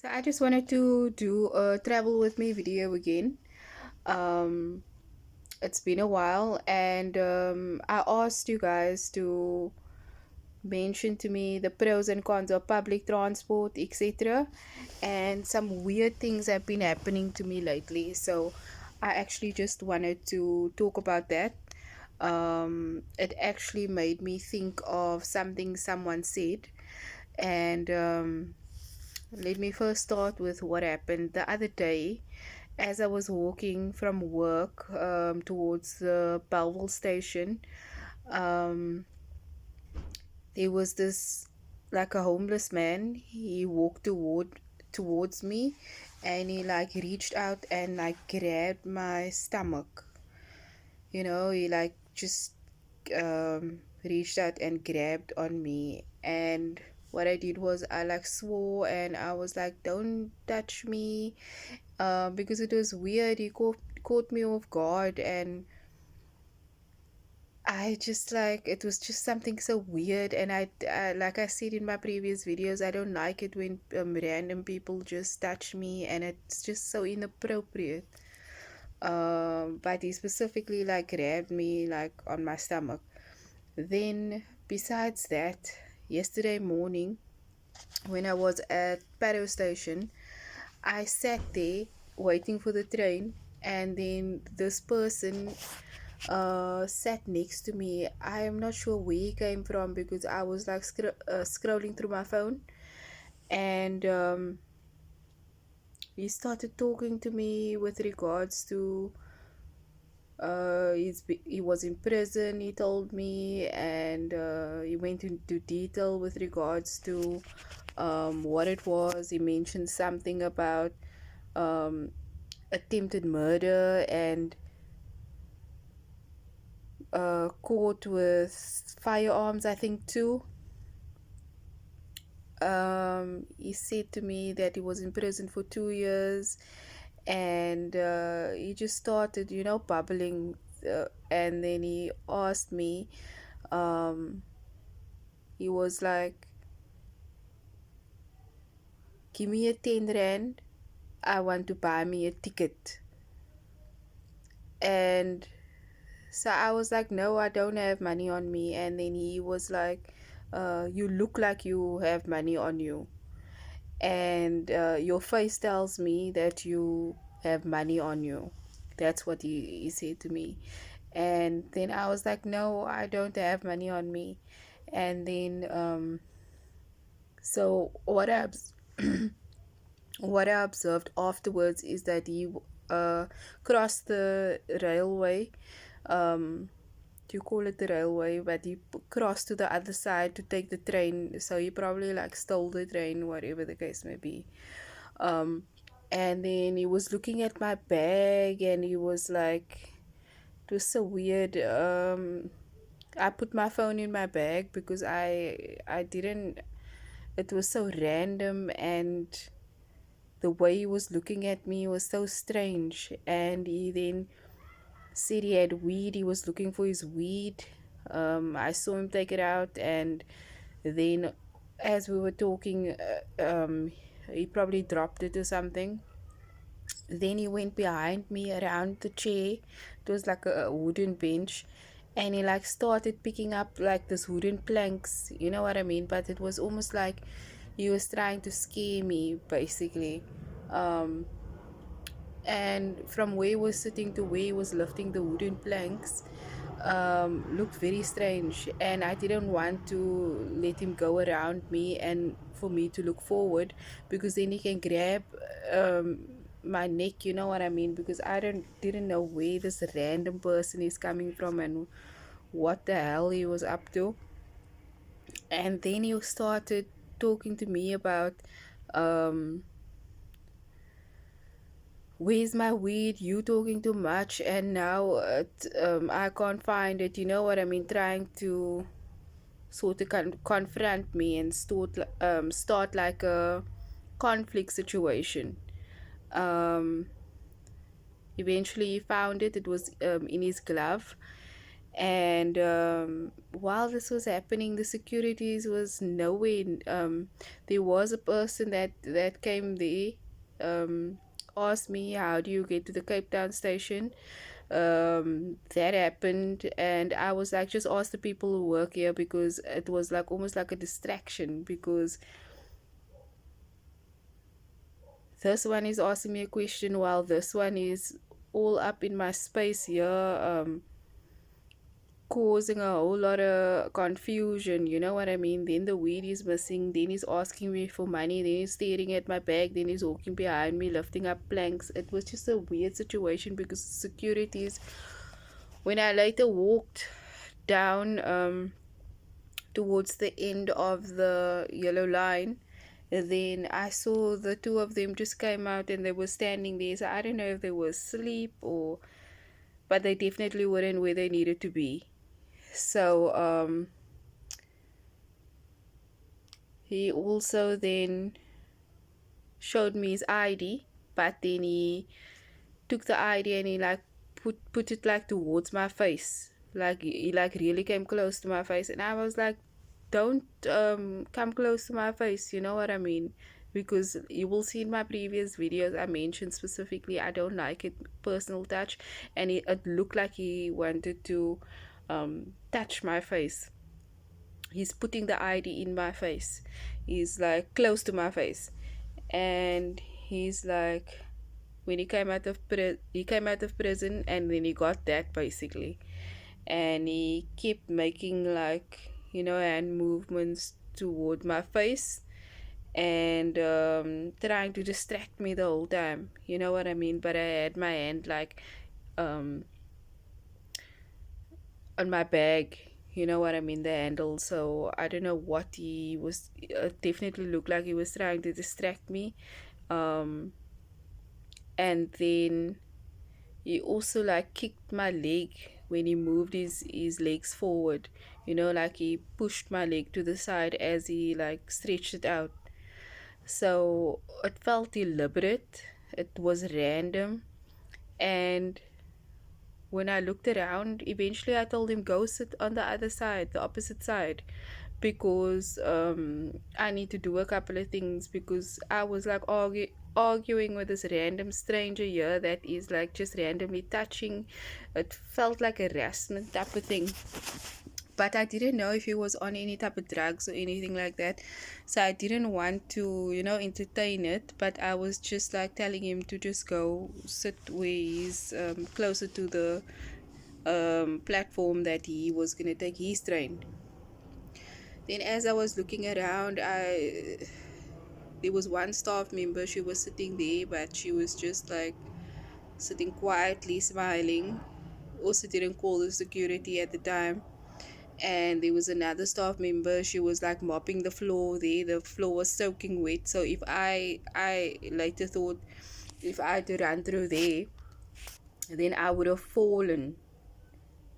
So I just wanted to do a travel with me video again. Um, it's been a while, and I asked you guys to mention to me the pros and cons of public transport, etc. And some weird things have been happening to me lately. So I actually just wanted to talk about that. It actually made me think of something someone said, and let me first start with what happened the other day. As I was walking from work towards the Belleville station, um, there was this like a homeless man. He walked towards me, and he like reached out and like grabbed my stomach. He like just reached out and grabbed on me. And what I did was I like swore and I was like, "Don't touch me," because it was weird. He caught me off guard, and I just like it was just something so weird. And like I said in my previous videos, I don't like it when random people just touch me, and it's just so inappropriate. But he specifically like grabbed me like on my stomach. Then, besides that, yesterday morning when I was at Paro Station, I sat there waiting for the train, and then this person sat next to me. I am not sure where he came from because I was like scrolling through my phone, and he started talking to me with regards to he was in prison, he told me, and he went into detail with regards to what it was. He mentioned something about um, attempted murder and caught with firearms, I think, too. He said to me that he was in prison for 2 years, and he just started, bubbling. And then he asked me, um, he was like, "Give me a 10 rand. I want to buy me a ticket." And so I was like, "No, I don't have money on me." And then he was like, "You look like you have money on you. And your face tells me that you have money on you." That's what he said to me. And then I was like, "No, I don't have money on me." And then, so what I observed afterwards is that he crossed the railway. Um, do you call it the railway? But he crossed to the other side to take the train. So he probably like stole the train, whatever the case may be. Um, and then he was looking at my bag, and he was like, it was so weird. I put my phone in my bag because I didn't. It was so random, and the way he was looking at me was so strange. And he then said he had weed. He was looking for his weed. I saw him take it out, and then as we were talking, he probably dropped it or something. Then he went behind me around the chair. It was like a wooden bench, and he like started picking up like this wooden planks. You know what I mean? But it was almost like he was trying to scare me, basically. Um, and from where he was sitting to where he was lifting the wooden planks, looked very strange. And I didn't want to let him go around me and for me to look forward, because then he can grab um, my neck. You know what I mean? Because I didn't know where this random person is coming from and what the hell he was up to. And then he started talking to me about, um, "Where's my weed? You talking too much, and now I can't find it." You know what I mean? Trying to sort of confront me and start like a conflict situation. Um, Eventually, he found it. It was in his glove, And while this was happening, the securities was nowhere. There was a person that came there, asked me, how do you get to the Cape Town station? That happened, and I was like, just ask the people who work here, because it was like almost like a distraction, because this one is asking me a question while this one is all up in my space here, causing a whole lot of confusion, you know what I mean? Then the weed is missing, then he's asking me for money, then he's staring at my bag, then he's walking behind me, lifting up planks. It was just a weird situation because the securities, when I later walked down towards the end of the yellow line, then I saw the two of them just came out and they were standing there. So I don't know if they were asleep or, but they definitely weren't where they needed to be. So he also then showed me his ID, but then he took the ID and he like put it like towards my face. Like he like really came close to my face, and I was like, don't come close to my face, you know what I mean? Because you will see in my previous videos I mentioned specifically I don't like it, personal touch, and it looked like he wanted to touch my face. He's putting the ID in my face. He's like close to my face, and he's like, when he came out of he came out of prison, and then he got that basically, and he kept making like, you know, hand movements toward my face, and trying to distract me the whole time, you know what I mean? But I had my hand like um on my bag, you know what I mean, the handle. So I don't know what he was, definitely looked like he was trying to distract me. um and then he also like kicked my leg when he moved his legs forward, you know, like he pushed my leg to the side as he like stretched it out. So it felt deliberate, it was random. And when I looked around, eventually I told him, go sit on the other side, the opposite side, because I need to do a couple of things, because I was like arguing with this random stranger here that is like just randomly touching. It felt like a harassment type of thing. But I didn't know if he was on any type of drugs or anything like that. So I didn't want to, you know, entertain it. But I was just like telling him to just go sit where he's closer to the platform that he was going to take his train. Then as I was looking around, there was one staff member. She was sitting there, but she was just like sitting quietly, smiling. Also didn't call the security at the time. And there was another staff member. She was like mopping the floor there. The floor was soaking wet. So if I later thought if I had to run through there, then I would have fallen.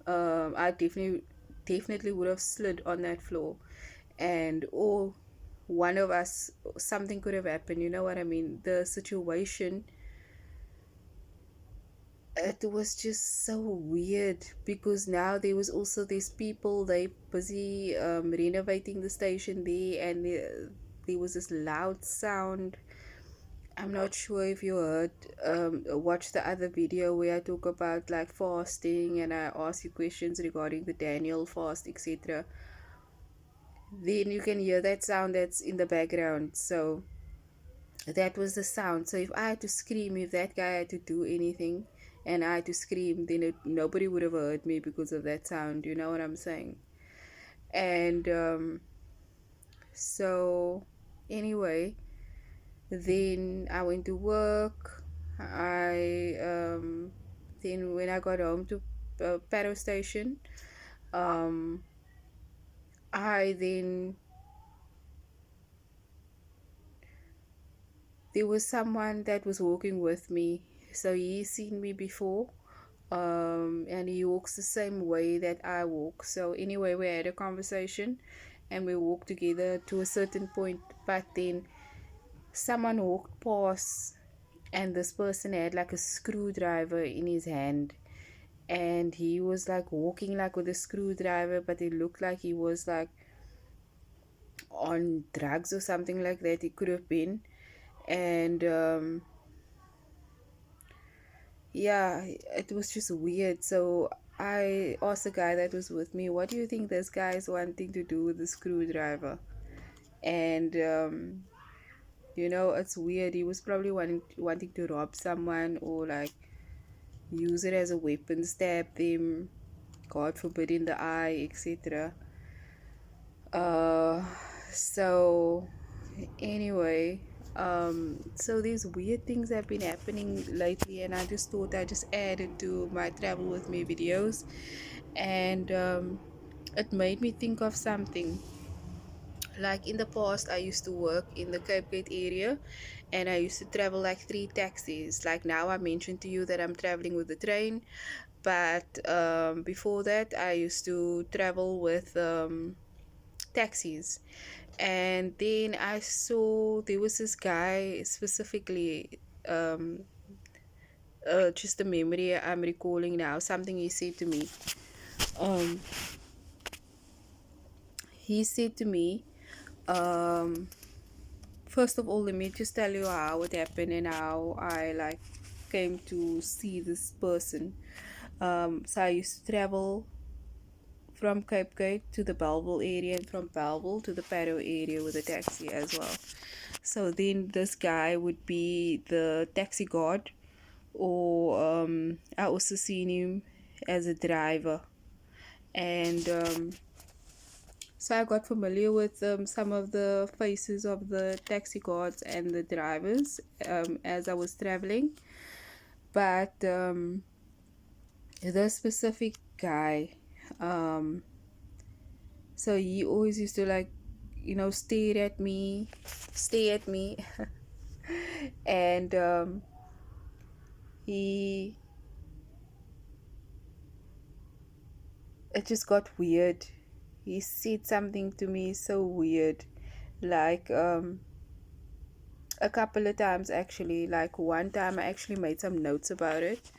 I definitely would have slid on that floor, and or one of us, something could have happened, you know what I mean? The situation, it was just so weird, because now there was also these people, they busy renovating the station there, and there was this loud sound. I'm not sure if you heard watch the other video where I talk about like fasting, and I ask you questions regarding the Daniel fast, etc. Then you can hear that sound that's in the background. So that was the sound. So if I had to scream, if that guy had to do anything and I had to scream, then nobody would have heard me because of that sound, you know what I'm saying? And so anyway, then I went to work. I then when I got home to Paro station, um I then there was someone that was walking with me, so he's seen me before, and he walks the same way that I walk. So anyway, we had a conversation and we walked together to a certain point, but then someone walked past, and this person had like a screwdriver in his hand, and he was like walking like with a screwdriver, but it looked like he was like on drugs or something like that. It could have been. And yeah, it was just weird. So I asked the guy that was with me, what do you think this guy is wanting to do with the screwdriver? And it's weird. He was probably wanting to rob someone, or like use it as a weapon, stab them, God forbid, in the eye, etc. Uh, so anyway, so these weird things have been happening lately, and I just thought I just added to my travel with me videos, and it made me think of something. Like in the past, I used to work in the Cape Gate area, and I used to travel like 3 taxis. Like now, I mentioned to you that I'm traveling with the train, but before that, I used to travel with taxis. And then I saw there was this guy specifically, um, just a memory I'm recalling now, something he said to me. Um, he said to me, um, first of all, let me just tell you how it happened and how I like came to see this person. So I used to travel from Cape Gate to the Belleville area, and from Belleville to the Paddo area with a taxi as well. So then this guy would be the taxi guard, or I also seen him as a driver. And so I got familiar with some of the faces of the taxi guards and the drivers as I was traveling. But the specific guy, um, so he always used to like, stare at me, and he, it just got weird. He said something to me so weird, like a couple of times actually. Like one time, I actually made some notes about it.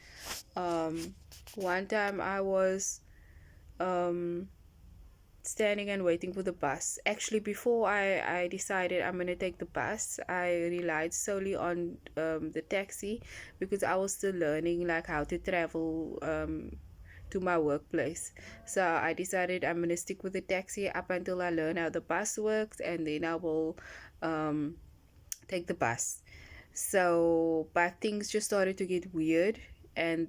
One time I was um standing and waiting for the bus. Actually, before I decided I'm gonna take the bus, I relied solely on the taxi, because I was still learning like how to travel to my workplace. So I decided I'm gonna stick with the taxi up until I learn how the bus works, and then I will um, take the bus. So, but things just started to get weird, and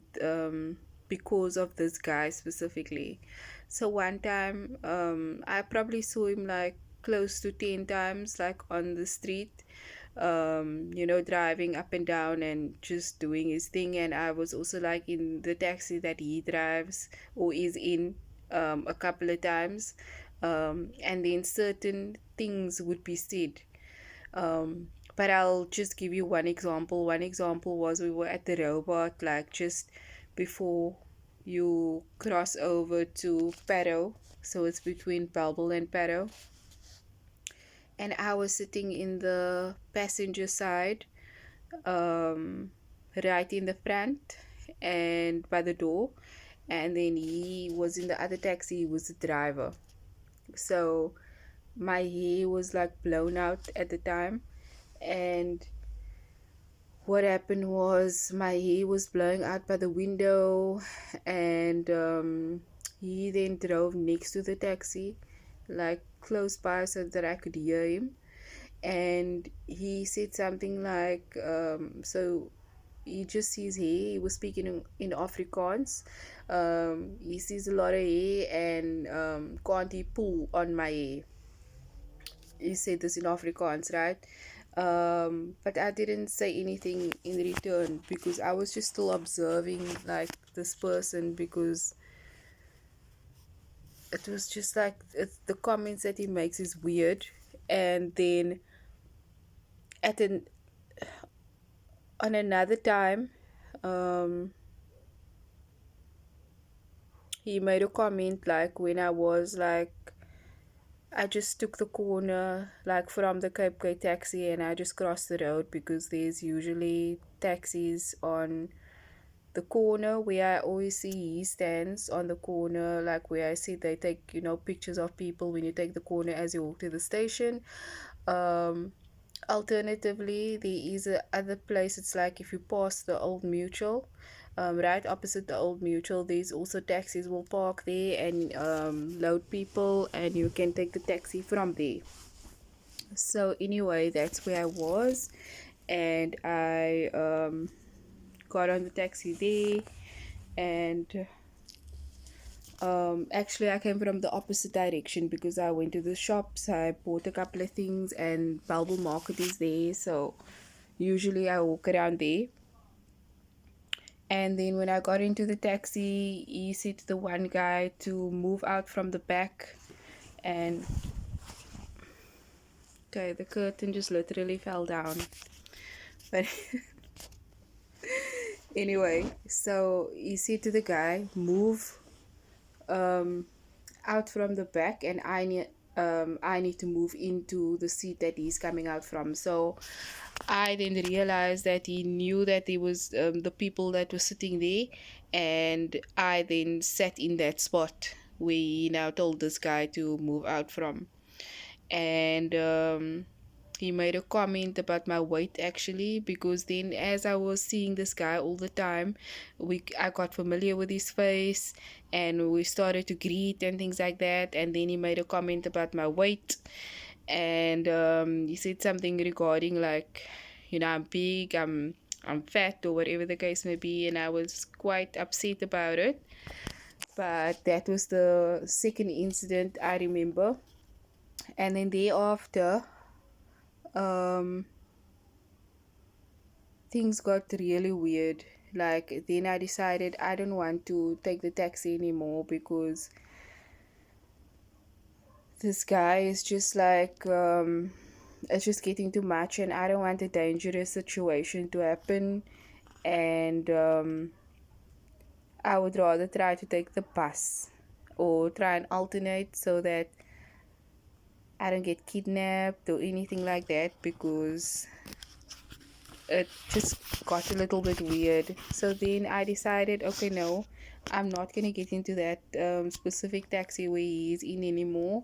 because of this guy specifically. So one time, I probably saw him like close to 10 times, like on the street, driving up and down and just doing his thing. And I was also like in the taxi that he drives or is in a couple of times. And then certain things would be said. But I'll just give you one example. One example was we were at the robot, like just before you cross over to Paddo. So it's between Belleville and Paddo. And I was sitting in the passenger side, um, right in the front and by the door. And then he was in the other taxi, he was the driver. So my hair was like blown out at the time. And what happened was my hair was blowing out by the window, and he then drove next to the taxi, like close by, so that I could hear him. And he said something like, so he just sees hair. He was speaking in Afrikaans. He sees a lot of hair, and can't he pull on my hair? He said this in Afrikaans, right? But I didn't say anything in return, because I was just still observing like this person, because it was just like the comments that he makes is weird. And then at an on another time, um, he made a comment like when I was like, I just took the corner like from the Cape Gate taxi, and I just crossed the road, because there's usually taxis on the corner where I always see he stands on the corner, like where I see they take, pictures of people when you take the corner as you walk to the station. Um, Alternatively, there is a other place. It's like if you pass the Old Mutual, right opposite the Old Mutual, there's also taxis will park there and load people, and you can take the taxi from there. So anyway, that's where I was, and I got on the taxi there, and actually I came from the opposite direction because I went to the shops. I bought a couple of things, and Balbal Market is there, so usually I walk around there. And then when I got into the taxi, he said to the one guy to move out from the back. And okay, the curtain just literally fell down. But anyway, so he said to the guy, move um, out from the back, and I need to move into the seat that he's coming out from. So I then realized that he knew that there was the people that were sitting there, and I then sat in that spot where he now told this guy to move out from. And he made a comment about my weight actually, because then as I was seeing this guy all the time, I got familiar with his face, and we started to greet and things like that. And then he made a comment about my weight, and he said something regarding like, I'm big, I'm fat, or whatever the case may be, and I was quite upset about it. But that was the second incident I remember. And then thereafter, um things got really weird. Like, then I decided I don't want to take the taxi anymore, because this guy is just like, it's just getting too much, and I don't want a dangerous situation to happen. And I would rather try to take the bus, or try and alternate, so that I don't get kidnapped or anything like that, because it just got a little bit weird. So then I decided, okay, no, I'm not gonna get into that specific taxi where he is in anymore.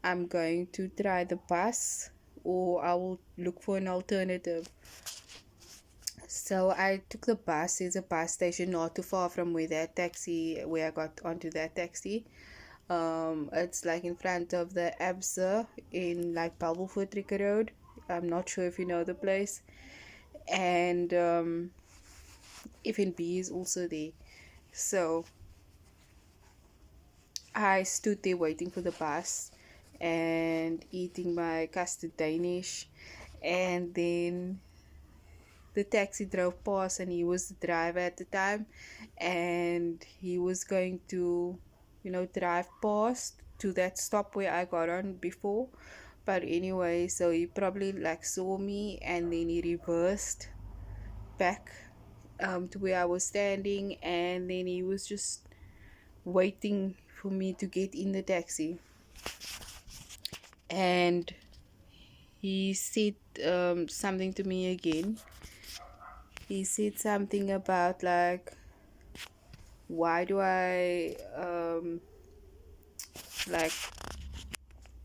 I'm going to try the bus, or I will look for an alternative. So I took the bus. There's a bus station not too far from where I got onto that taxi. It's like in front of the Absa in like Bubblefoot Ricker Road. I'm not sure if you know the place. And FNB is also there. So I stood there waiting for the bus and eating my custard Danish. And then the taxi drove past, and he was the driver at the time. And he was going to, drive past to that stop where I got on before. But anyway, so he probably like saw me, and then he reversed back to where I was standing, and then he was just waiting for me to get in the taxi. And he said something to me again. He said something about like, why do I like,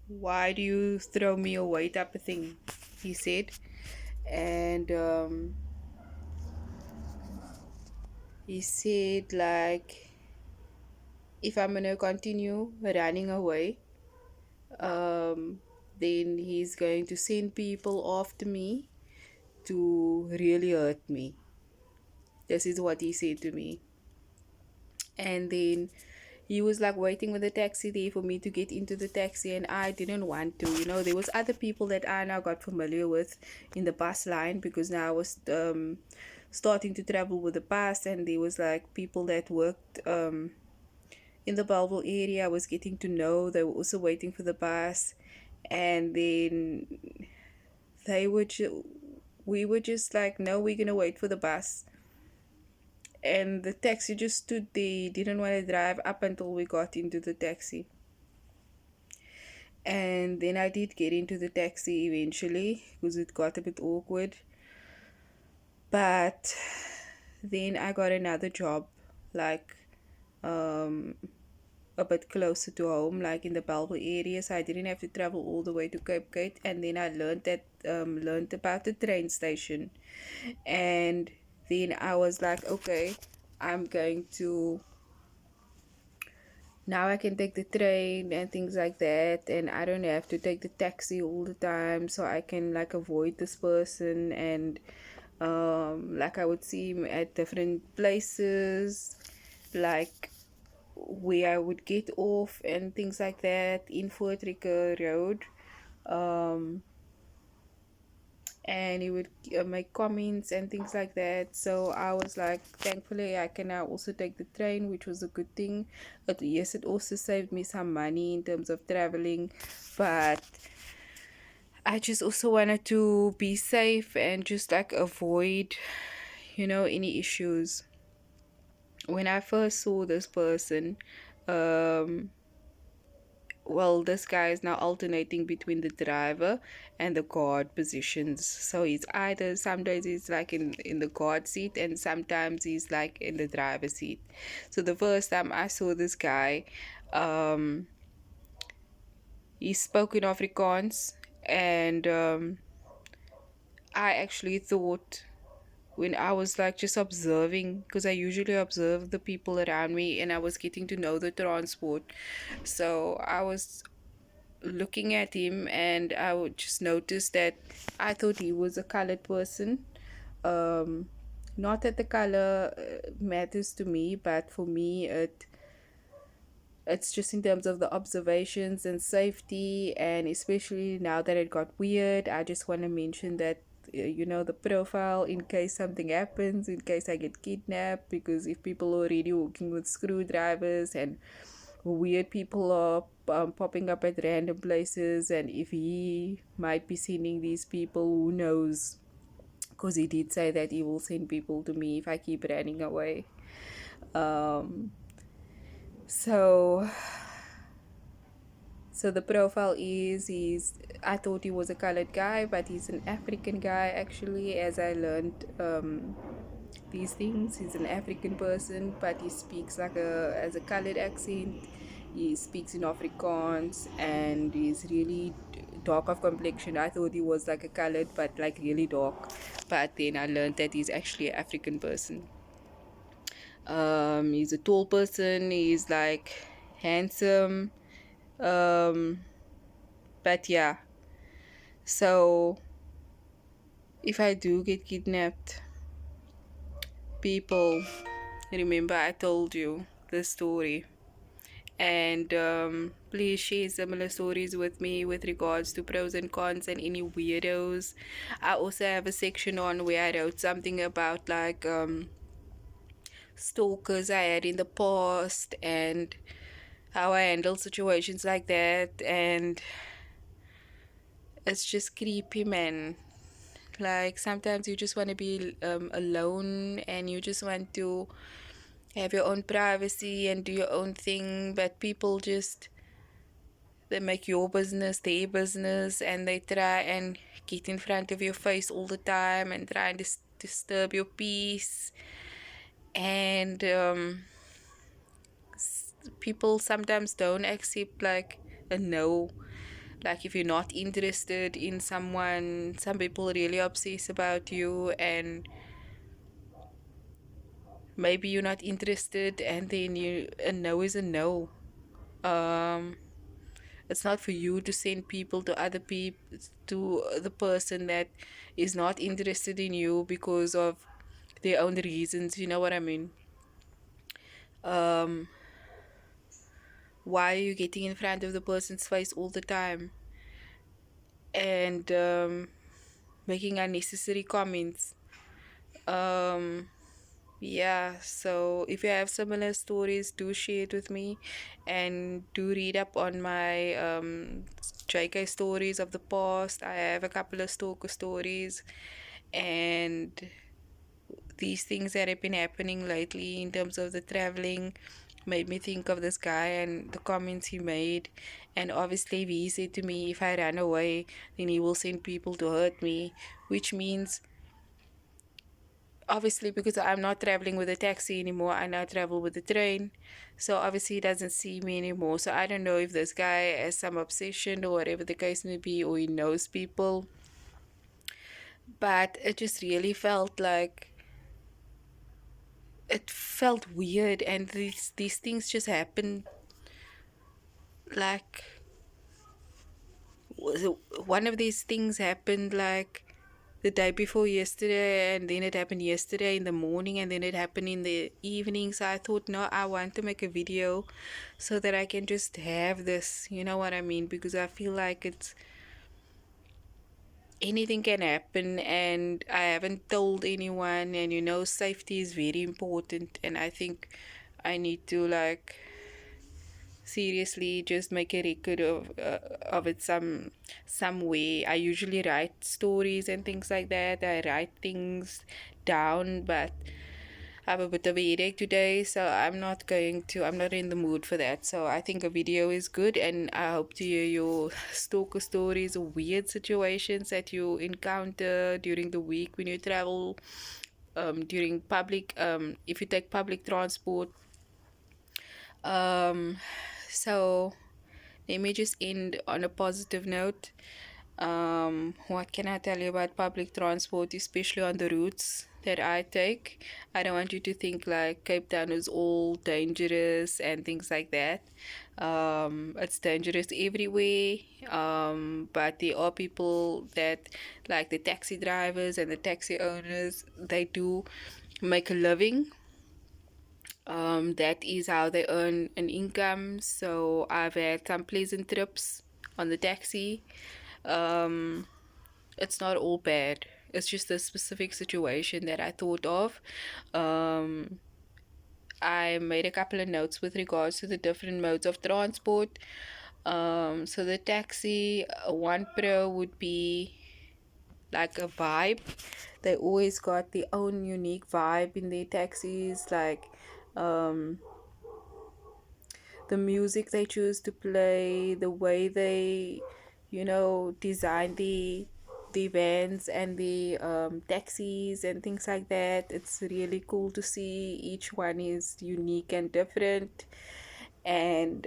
why do you throw me away, type of thing, he said. And he said like, if I'm gonna continue running away, um, then he's going to send people after me to really hurt me. This is what he said to me. And then he was like waiting with the taxi there for me to get into the taxi, and I didn't want to. There was other people that I now got familiar with in the bus line, because now I was starting to travel with the bus, and there was like people that worked in the Belleville area I was getting to know. They were also waiting for the bus. And then they would we were just like, no, we're gonna wait for the bus. And the taxi just stood there, didn't want to drive up until we got into the taxi. And then I did get into the taxi eventually, because it got a bit awkward. But then I got another job, like um a bit closer to home, like in the Bellville area, so I didn't have to travel all the way to Cape Gate. And then I learned about the train station, and then I was like, okay, I'm going to now I can take the train and things like that, and I don't have to take the taxi all the time, so I can like avoid this person. And like I would see him at different places, like where I would get off and things like that in Fort Ricker Road. Um, and he would make comments and things like that. So I was like, thankfully, I can now also take the train, which was a good thing. But yes, it also saved me some money in terms of traveling. But I just also wanted to be safe and just like avoid, any issues. When I first saw this person, um, well, this guy is now alternating between the driver and the guard positions. So he's either some days he's like in the guard seat, and sometimes he's like in the driver's seat. So the first time I saw this guy, um, he spoke in Afrikaans, and I actually thought, when I was like just observing, because I usually observe the people around me, and I was getting to know the transport. So I was looking at him, and I would just notice that I thought he was a colored person. Um, Not that the color matters to me, but for me, it's just in terms of the observations and safety, and especially now that it got weird, I just want to mention that the profile, in case something happens, in case I get kidnapped, because if people are already working with screwdrivers and weird people are popping up at random places, and if he might be sending these people, who knows, because he did say that he will send people to me if I keep running away. um so so the profile is, I thought he was a colored guy, but he's an African guy actually, as I learned these things. He's an African person, but he speaks like a as a colored accent. He speaks in Afrikaans, and he's really dark of complexion. I thought he was like a colored, but like really dark. But then I learned that he's actually an African person. He's a tall person. He's like handsome. Um, but yeah. So if I do get kidnapped, people, remember I told you the story, and please share similar stories with me with regards to pros and cons and any weirdos. I also have a section on where I wrote something about like stalkers I had in the past, and how I handle situations like that. And it's just creepy, man. Like sometimes you just want to be alone, and you just want to have your own privacy and do your own thing, but people just, they make your business their business, and they try and get in front of your face all the time and try and disturb your peace. And people sometimes don't accept like a no. Like if you're not interested in someone, some people really obsess about you, and maybe you're not interested, and then a no is a no. um it's not for you to send people to other people, to the person that is not interested in you because of their own reasons, you know what I mean. um why are you getting in front of the person's face all the time, and making unnecessary comments? um Yeah, so if you have similar stories, do share it with me, and do read up on my JK stories of the past. I have a couple of stalker stories, and these things that have been happening lately in terms of the traveling made me think of this guy and the comments he made. And obviously, he said to me, if I run away, then he will send people to hurt me, which means obviously, because I'm not traveling with a taxi anymore, I now travel with the train. So obviously he doesn't see me anymore. So I don't know if this guy has some obsession or whatever the case may be, or he knows people. But it just really felt like it felt weird, and these things just happened like one of these things happened like the day before yesterday, and then it happened yesterday in the morning, and then it happened in the evening. So I thought, no, I want to make a video so that I can just have this, you know what I mean? Because I feel like it's anything can happen, and I haven't told anyone, and safety is very important, and I think I need to like seriously just make a record of it some way. I usually write stories and things like that. I write things down, but I have a bit of a headache today, so I'm not in the mood for that. So I think a video is good, and I hope to hear your stalker stories or weird situations that you encounter during the week when you travel, during public, if you take public transport. um so let me just end on a positive note. What can I tell you about public transport, especially on the routes that I take? I don't want you to think like Cape Town is all dangerous and things like that. It's dangerous everywhere. But there are people that, like the taxi drivers and the taxi owners, they do make a living. That is how they earn an income. So I've had some pleasant trips on the taxi. Um, it's not all bad. It's just a specific situation that I thought of. Um, I made a couple of notes with regards to the different modes of transport. So the taxi, one pro would be like a vibe. They always got their own unique vibe in their taxis, like um, the music they choose to play, the way they, design the vans and the taxis and things like that. It's really cool to see. Each one is unique and different, and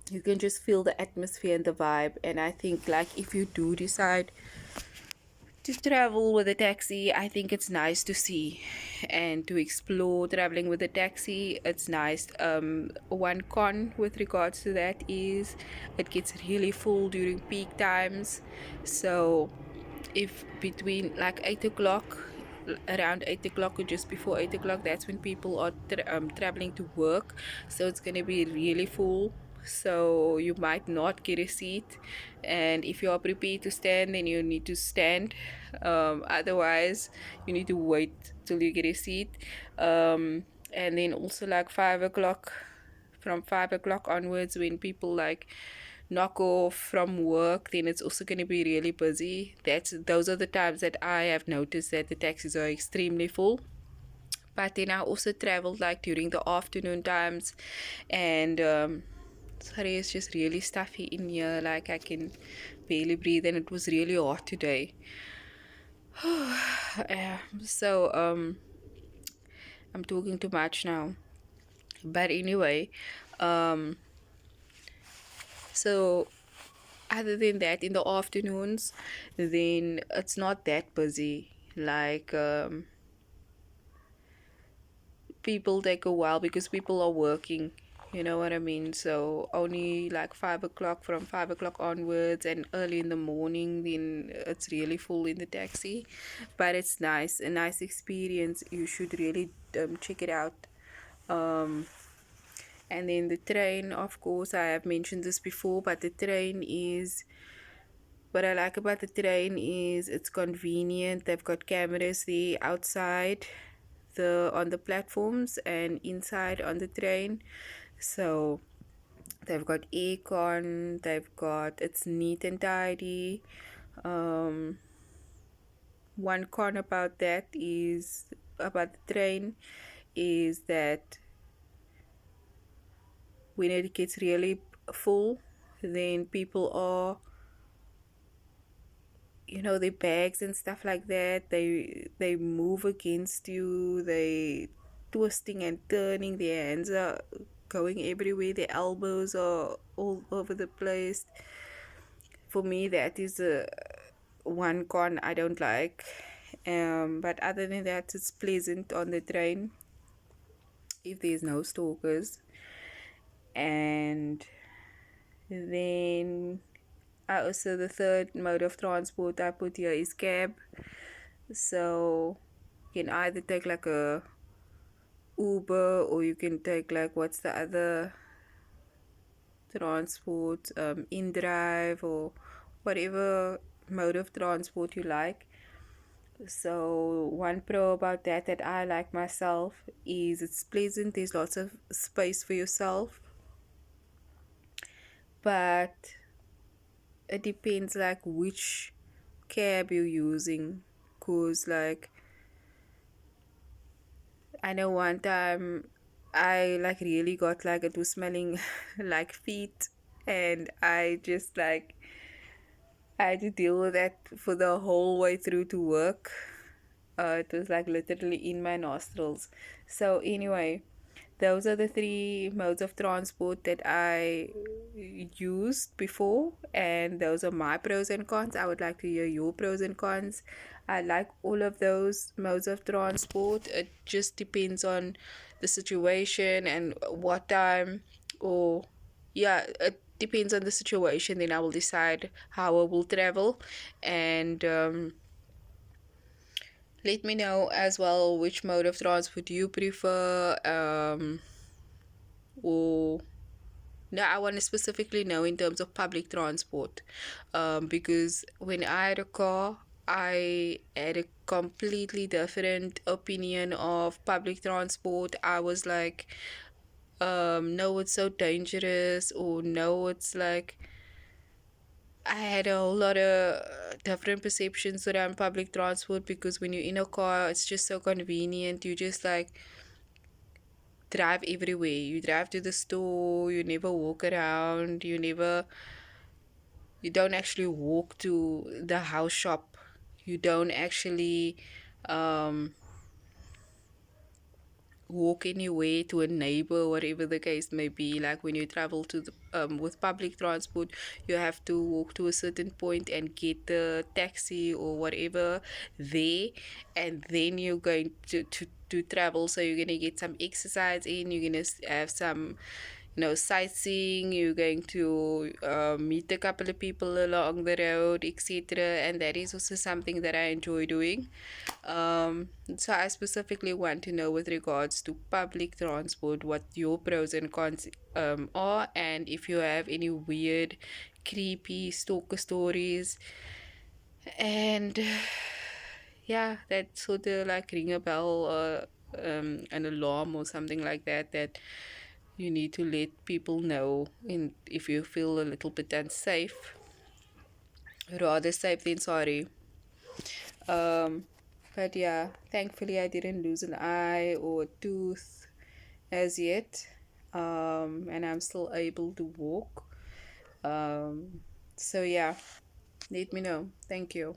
you can just feel the atmosphere and the vibe. And I think, like, if you do decide to travel with a taxi, I think it's nice to see and to explore traveling with a taxi. It's nice. One con with regards to that is it gets really full during peak times. So if between like 8 o'clock, around 8 o'clock or just before 8 o'clock, that's when people are traveling to work. So it's going to be really full, so you might not get a seat, and if you are prepared to stand, then you need to stand. Otherwise you need to wait till you get a seat. And then also like 5 o'clock, from 5 o'clock onwards, when people like knock off from work, then it's also going to be really busy. Those are the times that I have noticed that the taxis are extremely full. But then I also traveled like during the afternoon times, and sorry, it's just really stuffy in here, like I can barely breathe, and it was really hot today. So I'm talking too much now, but anyway, um so other than that, in the afternoons, then it's not that busy. Like people take a while because people are working, you know what I mean? So only like 5 o'clock, from 5 o'clock onwards, and early in the morning, then it's really full in the taxi. But it's nice, a nice experience. You should really check it out. um and then the train, of course, I have mentioned this before, but the train is, what I like about the train is it's convenient. They've got cameras there outside the on the platforms and inside on the train. So they've got aircon, they've got, it's neat and tidy. Um, one con about that is, about the train, is that when it gets really full, then people are their bags and stuff like that. They move against you. They twisting and turning. Their hands are going everywhere. Their elbows are all over the place. For me, that is a one con I don't like. But other than that, it's pleasant on the train if there's no stalkers. And then also the third mode of transport I put here is cab. So you can either take like a Uber, or you can take like, what's the other transport, InDrive, or whatever mode of transport you like. So one pro about that I like myself is it's pleasant. There's lots of space for yourself, but it depends like which cab you're using. Cause like I know one time I like really got like it was smelling like feet, and I just like I had to deal with that for the whole way through to work. It was like literally in my nostrils. So anyway, those are the three modes of transport that I used before, and those are my pros and cons. I would like to hear your pros and cons. I like all of those modes of transport. It just depends on the situation and what time, or yeah, it depends on the situation. Then I will decide how I will travel, and let me know as well which mode of transport you prefer. Or no, I want to specifically know in terms of public transport, because when I had a car, I had a completely different opinion of public transport. I was like, no, it's so dangerous, or no, it's like I had a whole lot of different perceptions around public transport, because when you're in a car, it's just so convenient. You just like drive everywhere. You drive to the store, you never walk around, you don't actually walk to the house shop. You don't actually um walk anywhere to a neighbor, whatever the case may be. Like when you travel to the with public transport, you have to walk to a certain point and get the taxi or whatever there, and then you're going to travel. So you're gonna get some exercise in, you're gonna have some sightseeing, you're going to meet a couple of people along the road, etc. And that is also something that I enjoy doing. So I specifically want to know, with regards to public transport, what your pros and cons are, and if you have any weird, creepy stalker stories. And yeah, that sort of like ring a bell, or an alarm or something like that, that you need to let people know in if you feel a little bit unsafe. Rather safe than sorry. Um, but yeah, thankfully I didn't lose an eye or a tooth as yet. And I'm still able to walk. So yeah, let me know. Thank you.